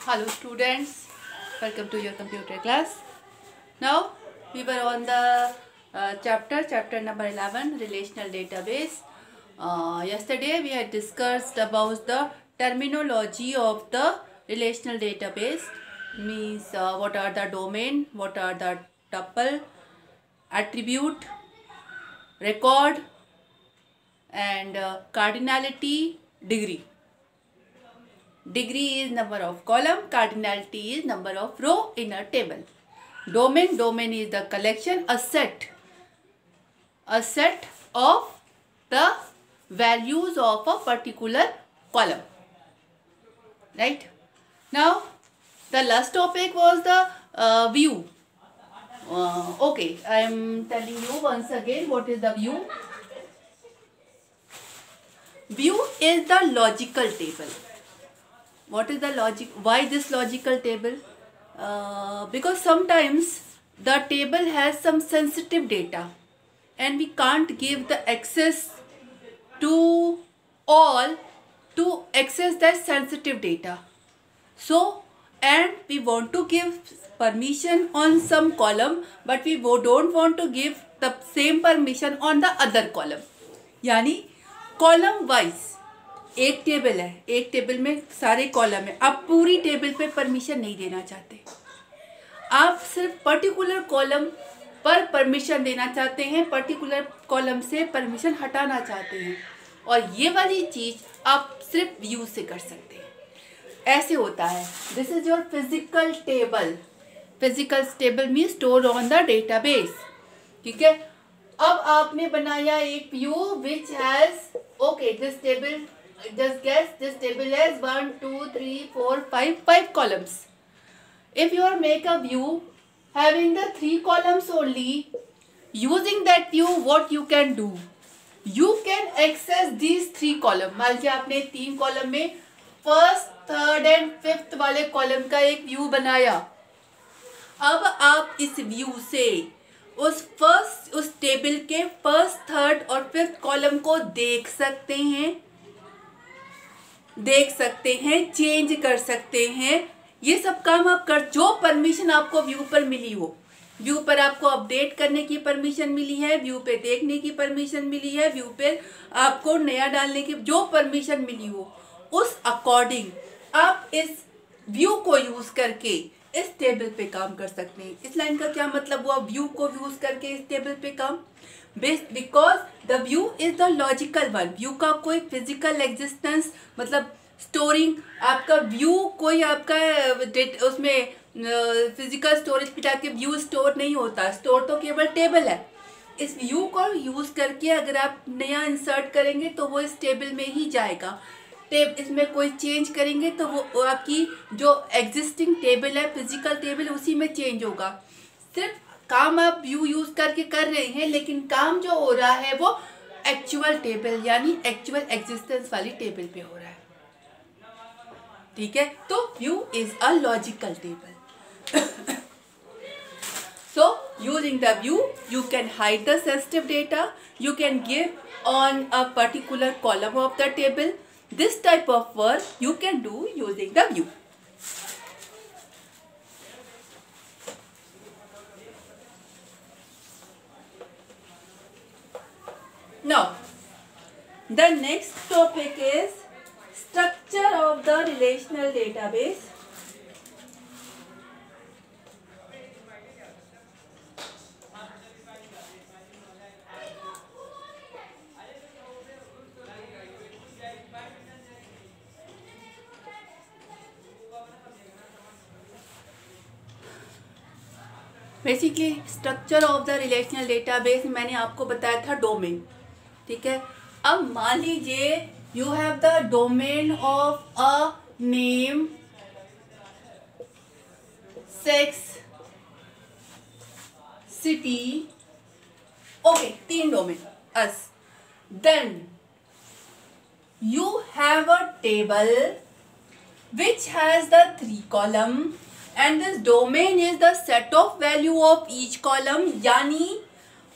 Hello students, welcome to your computer class. Now we were on the chapter number 11, relational database. Yesterday we had discussed about the terminology of the relational database, means what are the domain, what are the tuple, attribute, record and cardinality, degree. Degree is number of column, cardinality is number of row in a table. Domain is the collection, a set of the values of a particular column. Right? Now, the last topic was the view. Okay, I am telling you once again what is the view. View is the logical table. What is the logic? Why this logical table? Because sometimes the table has some sensitive data and we can't give the access to all to access that sensitive data. So, and we want to give permission on some column, but we don't want to give the same permission on the other column. यानी column wise एक table है, एक table में सारे column है, आप पूरी table पे परमिशन नहीं देना चाहते, आप सिर्फ पर्टिकुलर कॉलम पर परमिशन देना चाहते हैं, पर्टिकुलर कॉलम से परमिशन हटाना चाहते हैं, और ये वाली चीज़ आप सिर्फ व्यू से कर सकते हैं। ऐसे होता है। This is your physical table. Physical table means store on the database. ठीक है, अब आपने बनाया एक view which has okay this table, just guess this table has 1 2 3 4 5 columns. If you make a view having the 3 columns only, using that view what you can do, you can access these 3 columns. मान लीजिए आपने 3 column में first, third and fifth वाले column का एक view बनाया। अब आप इस व्यू से उस टेबल के फर्स्ट, थर्ड और फिफ्थ कॉलम को देख सकते हैं, चेंज कर सकते हैं। ये सब काम आप कर, जो परमिशन आपको व्यू पर मिली हो, व्यू पर आपको अपडेट करने की परमिशन मिली है, व्यू पे देखने की परमिशन मिली है, व्यू पे आपको नया डालने की जो परमिशन मिली हो, उस अकॉर्डिंग आप इस व्यू को यूज करके इस टेबल पे काम कर सकते हैं। इस लाइन का क्या मतलब हुआ? व्यू को यूज करके इस टेबल पे काम, because the view is the logical one. View का कोई फिजिकल एग्जिस्टेंस मतलब स्टोरिंग, आपका व्यू कोई आपका उसमें फिजिकल स्टोरेज पे जाके व्यू स्टोर नहीं होता, स्टोर तो केवल टेबल है। इस व्यू को यूज करके अगर आप नया इंसर्ट करेंगे तो वो इस टेबल में ही जाएगा। इसमें कोई चेंज करेंगे तो वो आपकी जो एग्जिस्टिंग टेबल है, फिजिकल टेबल, उसी में चेंज होगा। सिर्फ काम आप व्यू यूज करके कर रहे हैं, लेकिन काम जो हो रहा है वो एक्चुअल टेबल यानी एक्चुअल एग्जिस्टेंस वाली टेबल पे हो रहा है। ठीक है, तो view is a logical table. So using the view you can hide the sensitive data, you can give on a particular column of the table. This type of work you can do using the view. Now the next topic is structure of the relational database. Basically structure of the relational database मैंने आपको बताया था domain. ठीक है, अब मान लीजिए you have the domain of a name, sex, city, okay, 3 domain as. Then you have a table which has the 3 column and this domain is the set of value of each column। यानी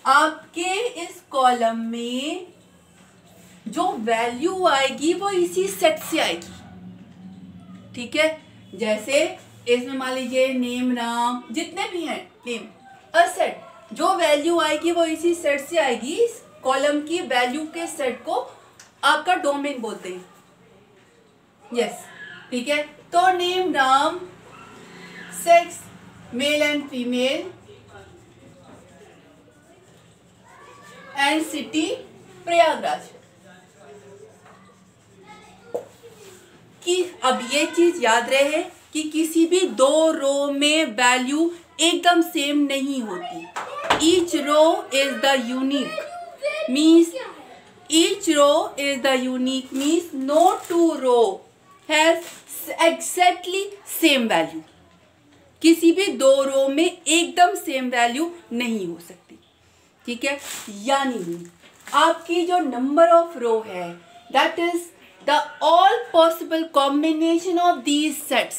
आपके इस column में जो value आएगी वो इसी set से आएगी। ठीक है, जैसे इसमें मान लीजिए नेम, नाम, जितने भी हैं नेम, अ सेट, जो वैल्यू आएगी वो इसी सेट से आएगी। इस कॉलम की वैल्यू के सेट को आपका डोमेन बोलते हैं। यस, ठीक है। तो नेम, नाम, sex, male and female, and city Prayagraj. कि अब ये चीज याद रहे कि किसी भी दो रो में वैल्यू एकदम सेम नहीं होती। Each row is the unique means no two row has exactly same value. किसी भी दो रो में एकदम सेम वैल्यू नहीं हो सकती, ठीक है। यानी आपकी जो नंबर ऑफ रो है that is the all possible combination of these sets.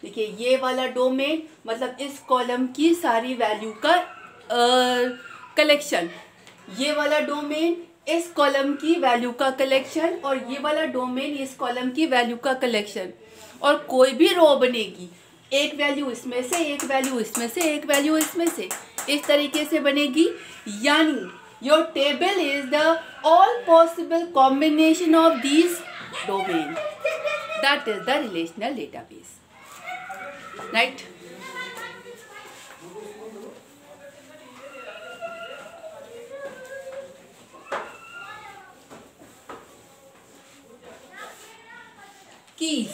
देखिए ये वाला डोमेन मतलब इस कॉलम की सारी वैल्यू का कलेक्शन, ये वाला डोमेन इस कॉलम की वैल्यू का कलेक्शन, और ये वाला डोमेन इस कॉलम की वैल्यू का कलेक्शन। और कोई भी रो बनेगी, एक वैल्यू इसमें से, एक वैल्यू इसमें से, एक वैल्यू इसमें से, इस तरीके से बनेगी। यानी your table is the all possible combination of these domain. That is the relational database, right? Keys.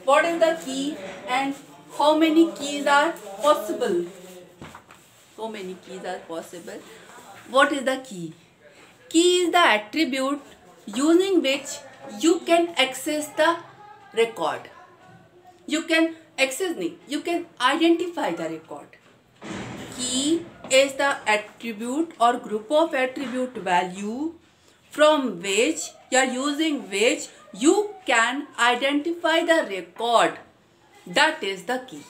What is the key and how many keys are possible? So many keys are possible. What is the key? Key is the attribute using which you can access the record. You can identify the record. Key is the attribute or group of attribute value from which using which you can identify the record. That is the key.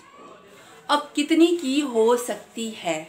अब कितनी की हो सकती है?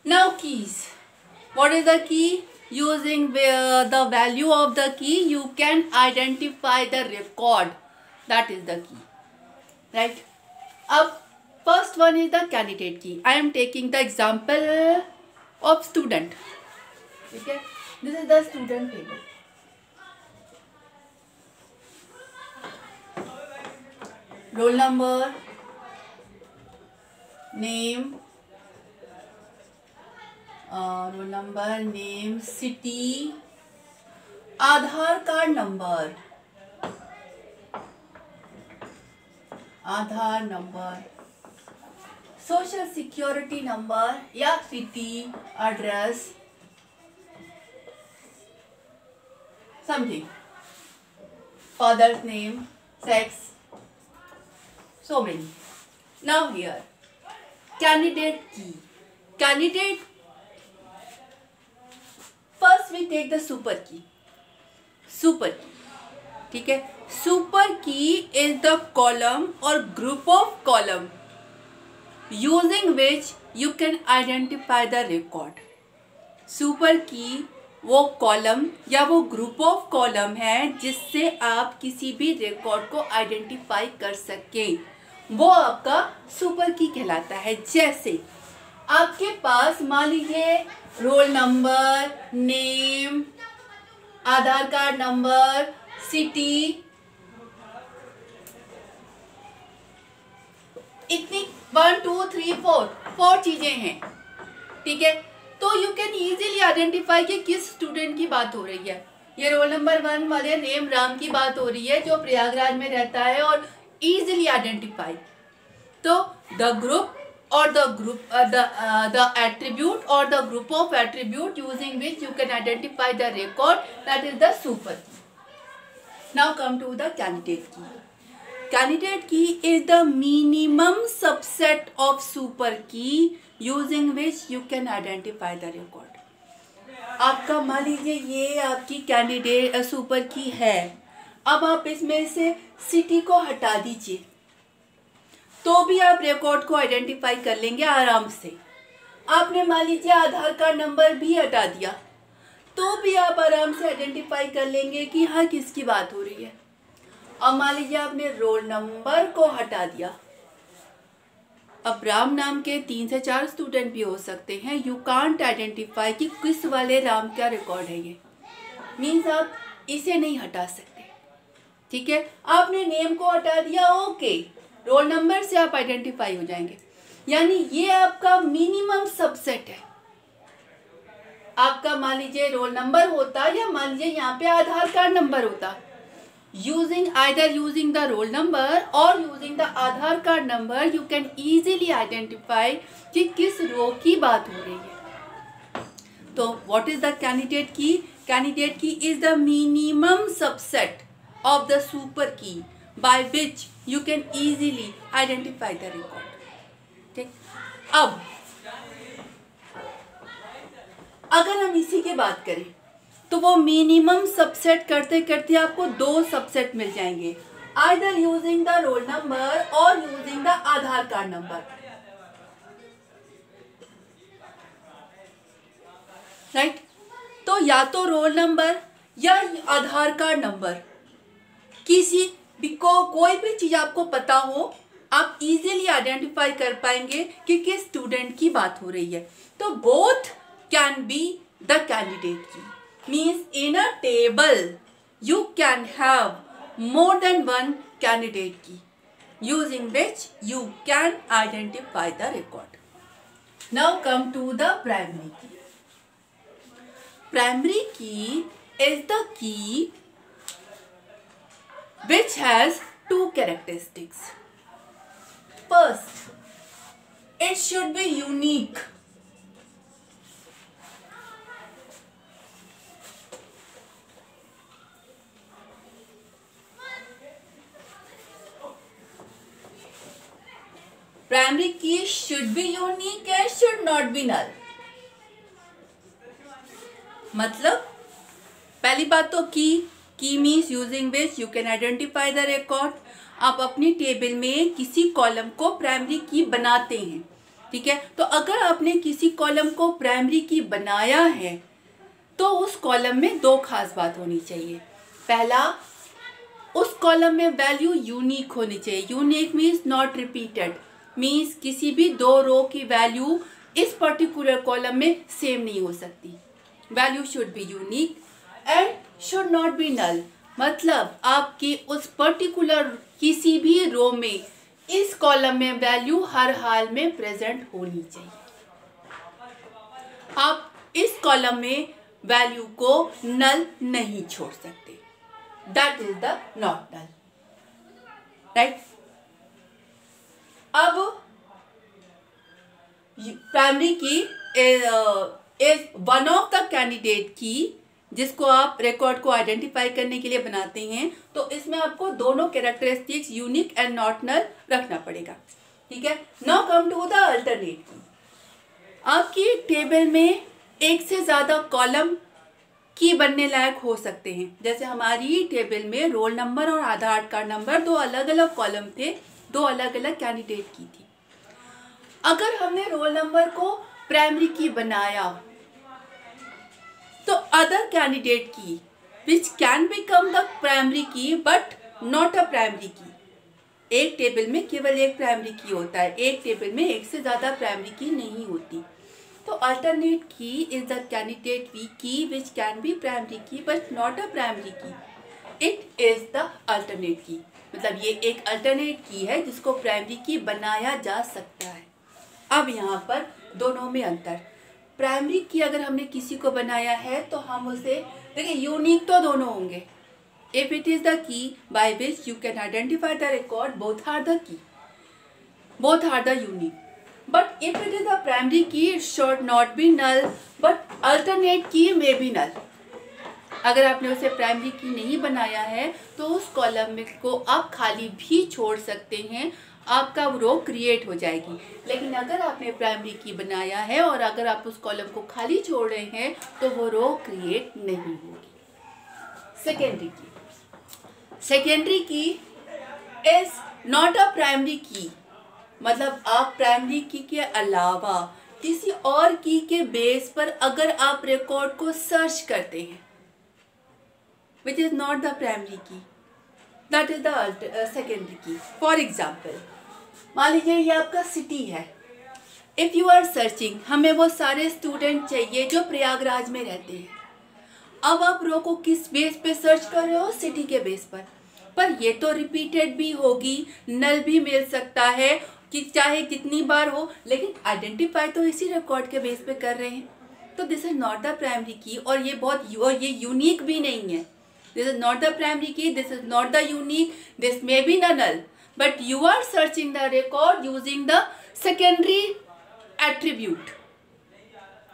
Now keys. What is the key? Using the value of the key, you can identify the record. That is the key, right? Up first one is the candidate key. I am taking the example of student. Okay, this is the student table. Roll number, name, roll number, name, city, Aadhaar card number, social security number या city, address, something, father's name, sex, so many. Now here, candidate key. Candidate, first we take the super key. Super key, ठीक है. Super key is the column or group of column using which you can identify the record. Super key वो column या वो group of column है जिससे आप किसी भी रिकॉर्ड को आइडेंटिफाई कर सकें, वो आपका सुपर की कहलाता है। जैसे आपके पास मान लीजिए रोल नंबर, नेम, आधार कार्ड नंबर, सिटी, इतनी 1 2 3 4 चीजें हैं, ठीक है। तो यू कैन इजीली आइडेंटिफाई कि किस स्टूडेंट की बात हो रही है। ये रोल नंबर 1 वाले नेम राम की बात हो रही है जो प्रयागराज में रहता है, और इजीली आइडेंटिफाई। तो द ग्रुप और the attribute or the group of attribute using which you can identify the record, that is the super key. Now come to the candidate key. Candidate key is the minimum subset of super key using which you can identify the record. आपका मान लीजिए ये आपकी candidate super की है। अब आप इसमें से सिटी को हटा दीजिए तो भी आप रिकॉर्ड को आइडेंटिफाई कर लेंगे आराम से। आपने मान लीजिए आधार कार्ड नंबर भी हटा दिया तो भी आप आराम से आइडेंटिफाई कर लेंगे कि हाँ किसकी बात हो रही है। अब मान लीजिए आपने रोल नंबर को हटा दिया। अब राम नाम के 3 से 4 स्टूडेंट भी हो सकते हैं। यू कांट आइडेंटिफाई कि किस वाले राम का रिकॉर्ड है ये, मीन्स आप इसे नहीं हटा सकते, ठीक है। आपने नेम को हटा दिया, ओके, रोल नंबर से आप आइडेंटिफाई हो जाएंगे। यानी ये आपका मिनिमम सबसेट है। आपका मान लीजिए रोल नंबर होता या मान लीजिए यहाँ पे आधार कार्ड नंबर होता, either using the roll number or using the Aadhaar card number you can easily identify कि किस रो की बात हो रही है। तो what is the candidate key? Candidate key is the minimum subset of the super key by which you can easily identify the record. ठीक, अब अगर हम इसी की बात करें तो वो मिनिमम सबसेट करते करते आपको 2 सबसेट मिल जाएंगे, either using the roll number और using the Aadhaar card number, right. तो या तो रोल नंबर या आधार कार्ड नंबर, किसी भी कोई भी चीज आपको पता हो, आप इजीली आइडेंटिफाई कर पाएंगे कि किस स्टूडेंट की बात हो रही है। तो both can be the candidate की, means in a table you can have more than one candidate key using which you can identify the record. Now come to the primary key. Primary key is the key which has 2 characteristics. First, it should be unique. Primary key should be unique and should not be null. मतलब पहली बात तो की means using which you can identify the record. आप अपनी table में किसी column को प्राइमरी की बनाते हैं, ठीक है। तो अगर आपने किसी कॉलम को प्राइमरी की बनाया है तो उस कॉलम में 2 खास बात होनी चाहिए। पहला, उस कॉलम में वैल्यू यूनिक होनी चाहिए। Unique means not repeated, means किसी भी 2 रो की वैल्यू इस पर्टिकुलर कॉलम में सेम नहीं हो सकती। Value should be unique and should not be null, मतलब आपकी उस पर्टिकुलर किसी भी रो में इस कॉलम में वैल्यू हर हाल में प्रेजेंट होनी चाहिए। आप इस कॉलम में वैल्यू को नल नहीं छोड़ सकते, that is the not null, right. अब primary key is one of the candidate key जिसको आप रिकॉर्ड को आइडेंटिफाई करने के लिए बनाते हैं। तो इसमें आपको दोनों characteristics unique and not null रखना पड़ेगा, ठीक है। Now come to the alternate key. आपकी टेबल में एक से ज्यादा कॉलम की बनने लायक हो सकते हैं। जैसे हमारी टेबल में रोल नंबर और आधार कार्ड नंबर 2 अलग अलग कॉलम थे, 2 अलग अलग कैंडिडेट की थी। अगर हमने रोल नंबर को प्राइमरी की बनाया तो अदर कैंडिडेट की which can become the primary की बट नॉट अ प्राइमरी की। एक टेबल में केवल एक प्राइमरी की होता है, एक टेबल में एक से ज़्यादा प्राइमरी की नहीं होती। तो अल्टरनेट की इज द कैंडिडेट की विच कैन बी प्राइमरी की बट नॉट अ प्राइमरी की। इट इज द अल्टरनेट की, मतलब ये एक अल्टरनेट की है जिसको प्राइमरी की बनाया जा सकता है। अब यहाँ पर दोनों में अंतर, प्राइमरी की अगर हमने किसी को बनाया है तो हम उसे, देखिए यूनिक तो दोनों होंगे। If it is the key by which you can identify the record, both are the key, both are the unique. But if it is the primary key, it should not be null, but alternate key may be null. अगर आपने उसे primary की नहीं बनाया है तो उस column में को आप खाली भी छोड़ सकते हैं, आपका रो क्रिएट हो जाएगी। लेकिन अगर आपने प्राइमरी की बनाया है और अगर आप उस कॉलम को खाली छोड़ रहे हैं तो वो रो क्रिएट नहीं होगी। सेकेंडरी की, सेकेंडरी की इज नॉट अ प्राइमरी की, मतलब आप प्राइमरी की के अलावा किसी और की के बेस पर अगर आप रिकॉर्ड को सर्च करते हैं, which is not the primary की, दैट इज द सेकेंडरी की। फॉर एग्जाम्पल, मान लीजिए ये आपका सिटी है। इफ यू आर सर्चिंग, हमें वो सारे स्टूडेंट चाहिए जो प्रयागराज में रहते हैं। अब आप रो को किस बेस पे सर्च कर रहे हो? सिटी के बेस पर ये तो रिपीटेड भी होगी, नल भी मिल सकता है कि चाहे कितनी बार हो, लेकिन आइडेंटिफाई तो इसी रिकॉर्ड के बेस पे कर रहे हैं। तो this is not the primary key, और ये यूनिक भी नहीं है। This is not the primary key, this is not the unique, this may be null, but you are searching the record using the secondary attribute.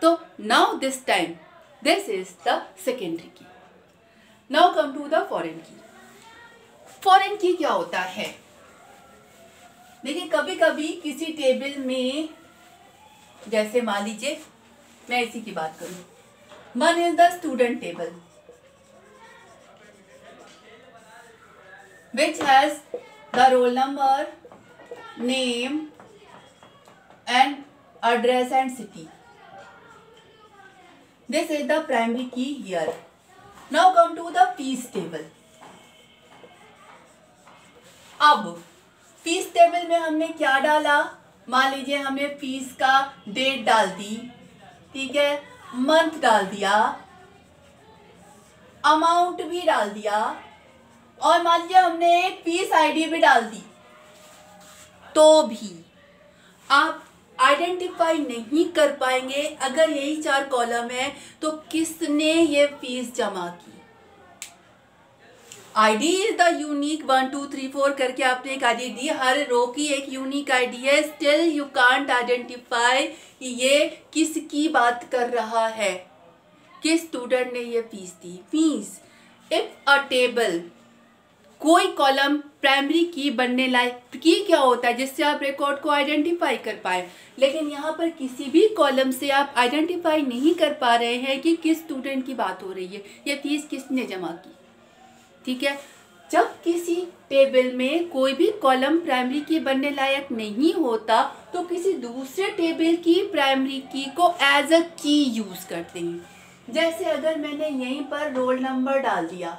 तो now this time this is the secondary key. Now come to the foreign key. Foreign key क्या होता है? देखिए कभी कभी किसी table में, जैसे मान लीजिए मैं इसी की बात करूं, one is the student table which has the roll number, name and address and city. This is the primary key here. Now come to the fees table. अब फीस टेबल में हमने क्या डाला? मान लीजिए हमने फीस का डेट डाल दी, ठीक है, मंथ डाल दिया, अमाउंट भी डाल दिया, और मान लीजिए हमने एक फीस आईडी भी डाल दी, तो भी आप आइडेंटिफाई नहीं कर पाएंगे अगर यही 4 कॉलम है तो किसने ये फीस जमा की। आईडी इज द यूनिक 1 2 3 4 करके आपने एक आईडी दी, हर रो की एक यूनिक आईडी है, स्टिल यू कांट आइडेंटिफाई कि ये किसकी बात कर रहा है, किस स्टूडेंट ने ये fees the. Fees, if a table, कोई कॉलम प्राइमरी की बनने लायक की क्या होता है जिससे आप रिकॉर्ड को आइडेंटिफाई कर पाए, लेकिन यहाँ पर किसी भी कॉलम से आप आइडेंटिफाई नहीं कर पा रहे हैं कि किस स्टूडेंट की बात हो रही है, ये फीस किसने जमा की। ठीक है, जब किसी टेबल में कोई भी कॉलम प्राइमरी की बनने लायक नहीं होता तो किसी दूसरे टेबल की प्राइमरी की को एज अ की यूज करते हैं। जैसे अगर मैंने यहीं पर रोल नंबर डाल दिया,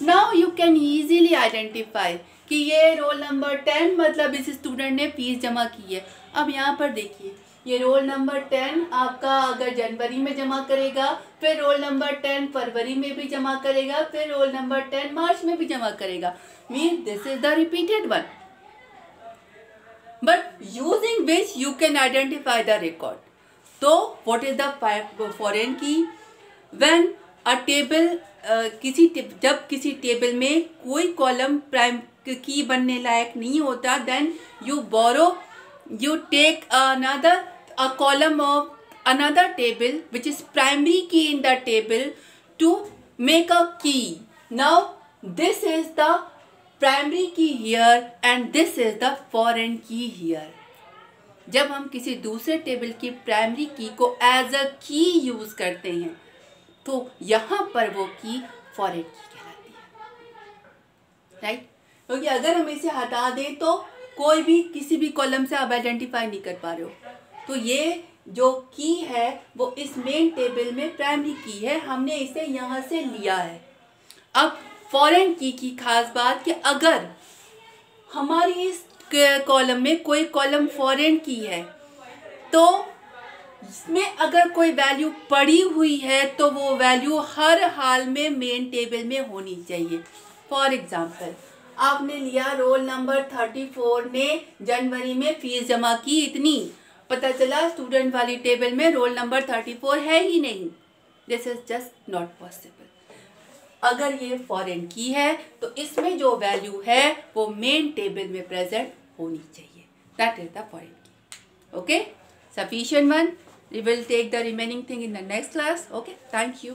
now you can easily identify कि ये रोल नंबर 10, मतलब इस स्टूडेंट ने फीस जमा की है। अब यहाँ पर देखिए, ये रोल नंबर 10 आपका अगर जनवरी में जमा करेगा, फिर रोल नंबर 10 फरवरी में भी जमा करेगा, फिर रोल नंबर 10 मार्च में भी जमा करेगा, mean this is the repeated one, but using which you can identify the record. तो व्हाट इज द फॉरेन की? व्हेन अ टेबल, जब किसी टेबल में कोई कॉलम प्राइम की बनने लायक नहीं होता, then you take a column of another table which is primary key in the table to make a key. Now this is the primary key here and this is the foreign key here. जब हम किसी दूसरे table की primary की को as a की use करते हैं तो यहाँ पर वो की फॉरेन की कहलाती है, राइट? क्योंकि अगर हम इसे हटा दें तो कोई भी किसी भी कॉलम से आप आइडेंटिफाई नहीं कर पा रहे हो, तो ये जो की है वो इस मेन टेबल में प्राइमरी की है, हमने इसे यहाँ से लिया है। अब फॉरेन की खास बात कि अगर हमारी इस कॉलम में कोई कॉलम फॉरेन की है तो इसमें अगर कोई वैल्यू पड़ी हुई है तो वो वैल्यू हर हाल में मेन टेबल में होनी चाहिए। फॉर एग्जाम्पल, आपने लिया रोल नंबर 34 ने जनवरी में फीस जमा की इतनी, पता चला स्टूडेंट वाली टेबल में रोल नंबर 34 है ही नहीं। This is just not possible. अगर ये फॉरेन की है तो इसमें जो वैल्यू है वो मेन टेबल में प्रेजेंट होनी चाहिए। दैट इज द फॉरेन की। Okay, sufficient one. We will take the remaining thing in the next class. Okay, thank you.